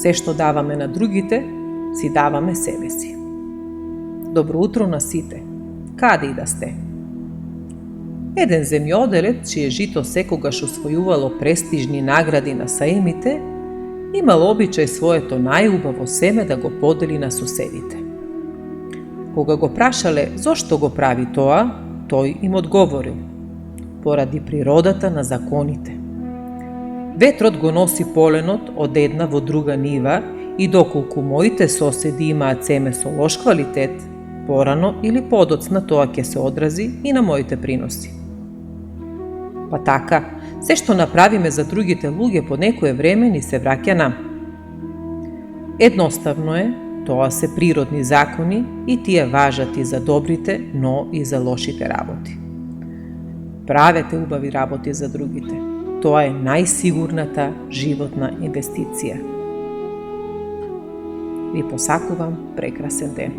Се што даваме на другите, си даваме себе си. Добро утро на сите, каде и да сте. Еден земјоделец, чие жито секогаш освојувало престижни награди на саемите, имал обичај своето најубаво семе да го подели на суседите. Кога го прашале зошто го прави тоа, тој им одговорил: поради природата на законите. Ветрот го носи поленот од една во друга нива и доколку моите соседи имаат семе со лош квалитет, порано или подоцна тоа ќе се одрази и на моите приноси. Па така, се што направиме за другите луѓе по некое време ни се враќа нам. Едноставно е, тоа се природни закони и тие важат и за добрите, но и за лошите работи. Правете убави работи за другите. Тоа е најсигурната животна инвестиција. Ви посакувам прекрасен ден.